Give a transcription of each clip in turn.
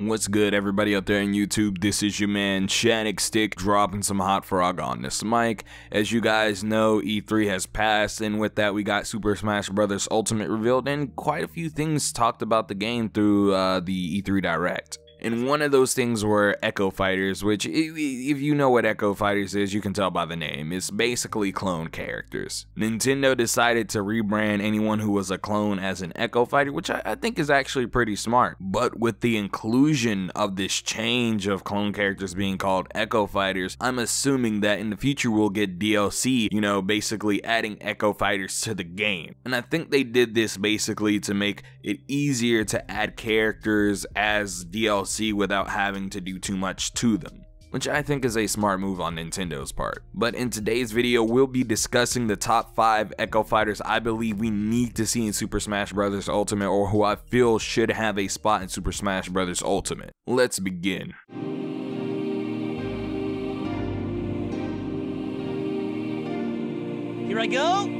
What's good, everybody out there on YouTube? This is your man Shannick Stick dropping some hot frog on this mic. As you guys know, E3 has passed, and with that we got Super Smash Bros. Ultimate revealed and quite a few things talked about the game through the E3 Direct. And one of those things were Echo Fighters, which, if you know what Echo Fighters is, you can tell by the name. It's basically clone characters. Nintendo decided to rebrand anyone who was a clone as an Echo Fighter, which I think is actually pretty smart. But with the inclusion of this change of clone characters being called Echo Fighters, I'm assuming that in the future we'll get DLC, you know, basically adding Echo Fighters to the game. And I think they did this basically to make it easier to add characters as DLC without having to do too much to them, which I think is a smart move on Nintendo's part. But in today's video, we'll be discussing the top 5 Echo Fighters I believe we need to see in Super Smash Bros. Ultimate, or who I feel should have a spot in Super Smash Bros. Ultimate. Let's begin. Here I go.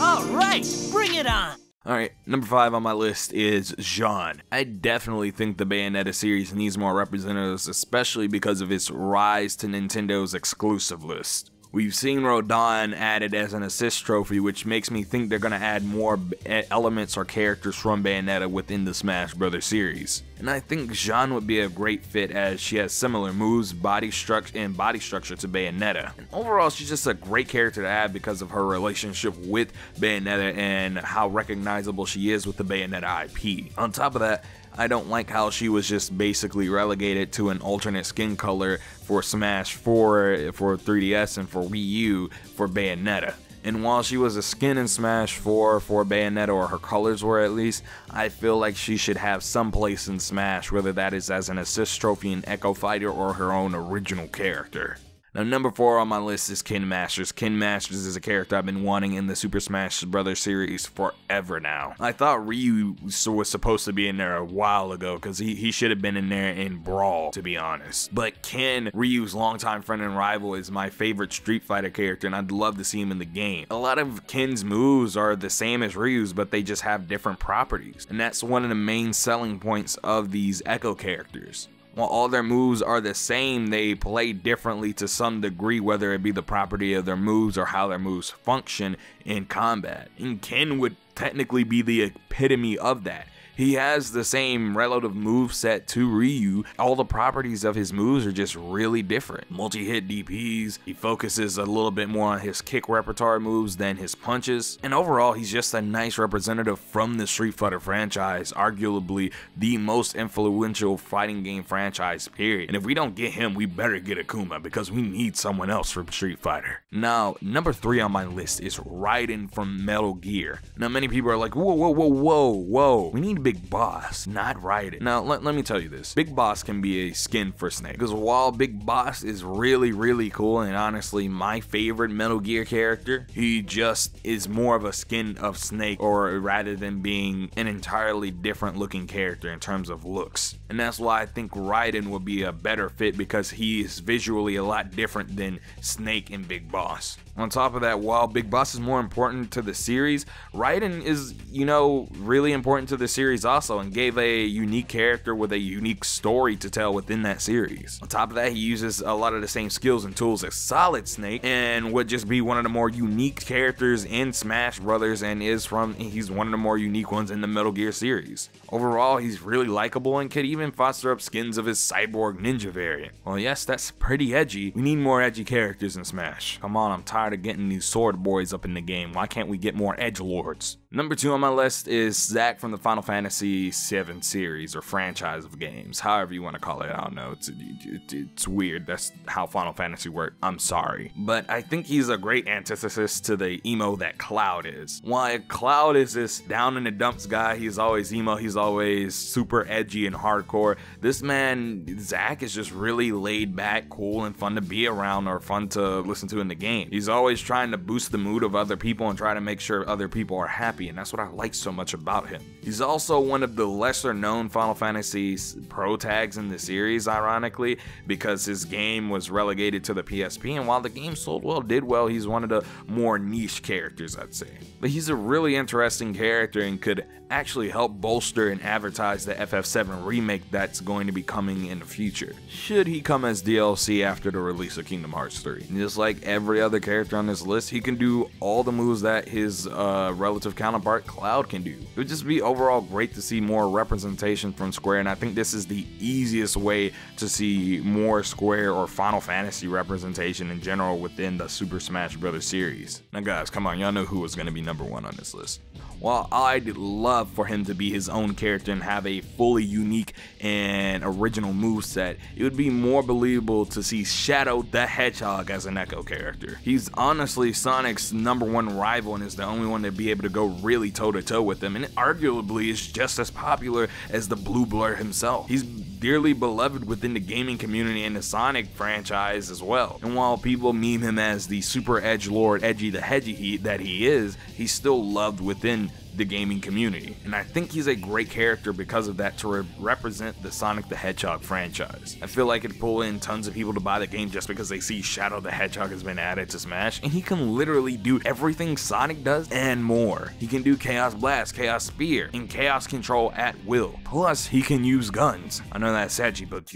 All right, bring it on. Alright, number 5 on my list is Jon. I definitely think the Bayonetta series needs more representatives, especially because of its rise to Nintendo's exclusive list. We've seen Raiden added as an assist trophy, which makes me think they're going to add more elements or characters from Bayonetta within the Smash Bros. Series. And I think Jon would be a great fit as she has similar moves, body structure to Bayonetta. And overall, she's just a great character to add because of her relationship with Bayonetta and how recognizable she is with the Bayonetta IP. On top of that, I don't like how she was just basically relegated to an alternate skin color for Smash 4 for 3DS and for Wii U for Bayonetta. And while she was a skin in Smash 4 for Bayonetta, or her colors were at least, I feel like she should have some place in Smash, whether that is as an assist trophy in Echo Fighter or her own original character. Now, number 4 on my list is Ken Masters. Ken Masters is a character I've been wanting in the Super Smash Bros. Series forever now. I thought Ryu was supposed to be in there a while ago, because he should have been in there in Brawl, to be honest. But Ken, Ryu's longtime friend and rival, is my favorite Street Fighter character, and I'd love to see him in the game. A lot of Ken's moves are the same as Ryu's, but they just have different properties. And that's one of the main selling points of these Echo characters. While all their moves are the same, they play differently to some degree, whether it be the property of their moves or how their moves function in combat. And Ken would technically be the epitome of that. He has the same relative move set to Ryu. All the properties of his moves are just really different. Multi-hit DPs, he focuses a little bit more on his kick repertoire moves than his punches. And overall, he's just a nice representative from the Street Fighter franchise, arguably the most influential fighting game franchise, period. And if we don't get him, we better get Akuma, because we need someone else from Street Fighter. Now, number 3 on my list is Raiden from Metal Gear. Now, many people are like, whoa, we need Big Boss, not Raiden. Now, let me tell you this. Big Boss can be a skin for Snake, because while Big Boss is really cool and honestly my favorite Metal Gear character, he just is more of a skin of Snake, or rather than being an entirely different looking character in terms of looks. And that's why I think Raiden would be a better fit, because he is visually a lot different than Snake and Big Boss. On top of that, while Big Boss is more important to the series, Raiden is, you know, really important to the series also, and gave a unique character with a unique story to tell within that series. On top of that, he uses a lot of the same skills and tools as Solid Snake, and would just be one of the more unique characters in Smash Brothers, and he's one of the more unique ones in the Metal Gear series. Overall, he's really likable and could even foster up skins of his Cyborg Ninja variant. Well, yes, that's pretty edgy. We need more edgy characters in Smash. Come on, I'm tired of getting these sword boys up in the game. Why can't we get more edgelords? Number 2 on my list is Zack from the Final Fantasy VII series, or franchise of games, however you want to call it. I don't know, it's weird. That's how Final Fantasy works. I'm sorry. But I think he's a great antithesis to the emo that Cloud is. While Cloud is this down in the dumps guy, he's always emo, he's always super edgy and hardcore. This man, Zack, is just really laid back, cool, and fun to be around, or fun to listen to in the game. He's always trying to boost the mood of other people and try to make sure other people are happy happy, and that's what I like so much about him. He's also one of the lesser known Final Fantasy Pro tags in the series, ironically, because his game was relegated to the PSP, and while the game sold well, did well, he's one of the more niche characters, I'd say. But he's a really interesting character and could actually help bolster and advertise the FF7 remake that's going to be coming in the future, should he come as DLC after the release of Kingdom Hearts 3. And just like every other character on this list, he can do all the moves that his relative counterpart Cloud can do. It would just be overall great to see more representation from Square, and I think this is the easiest way to see more Square or Final Fantasy representation in general within the Super Smash Bros. Series. Now guys, come on, y'all know who was going to be number 1 on this list. While I'd love for him to be his own character and have a fully unique and original moveset, it would be more believable to see Shadow the Hedgehog as an Echo character. He's honestly Sonic's #1 rival and is the only one to be able to go really toe-to-toe with him, and it arguably is just as popular as the Blue Blur himself. He's dearly beloved within the gaming community and the Sonic franchise as well. And while people meme him as the super edgelord Edgy the Hedgy that he is, he's still loved within the gaming community, and I think he's a great character because of that to represent the Sonic the Hedgehog franchise. I feel like it'd pull in tons of people to buy the game just because they see Shadow the Hedgehog has been added to Smash, and he can literally do everything Sonic does and more. He can do Chaos Blast, Chaos Spear, and Chaos Control at will. Plus, he can use guns. I know that's edgy, but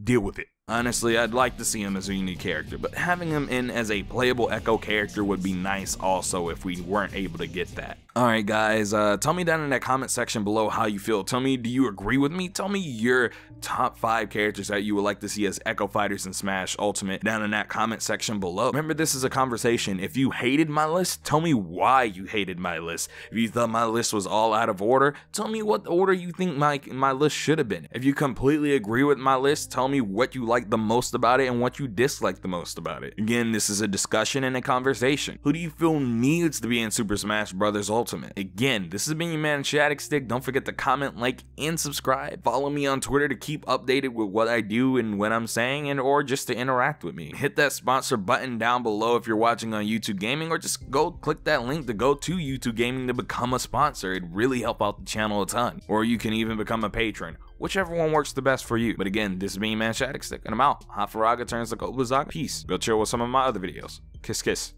deal with it. Honestly, I'd like to see him as a unique character, but having him in as a playable Echo character would be nice also if we weren't able to get that. Alright guys, tell me down in that comment section below how you feel. Tell me, do you agree with me? Tell me your top 5 characters that you would like to see as Echo Fighters in Smash Ultimate down in that comment section below. Remember, this is a conversation. If you hated my list, tell me why you hated my list. If you thought my list was all out of order, tell me what order you think my list should have been. If you completely agree with my list, tell me what you like the most about it and what you dislike the most about it. Again, this is a discussion and a conversation. Who do you feel needs to be in Super Smash Bros. Ultimate? Again, this has been your man Shattuck Stick. Don't forget to comment, like, and subscribe. Follow me on Twitter to keep updated with what I do and what I'm saying, and or just to interact with me. Hit that sponsor button down below if you're watching on YouTube Gaming, or just go click that link to go to YouTube Gaming to become a sponsor. It'd really help out the channel a ton. Or you can even become a patron. Whichever one works the best for you. But again, this is me, man Shattuck Stick, and I'm out. Hafaraga turns to Kobazaga. Peace. Go chill with some of my other videos. Kiss, kiss.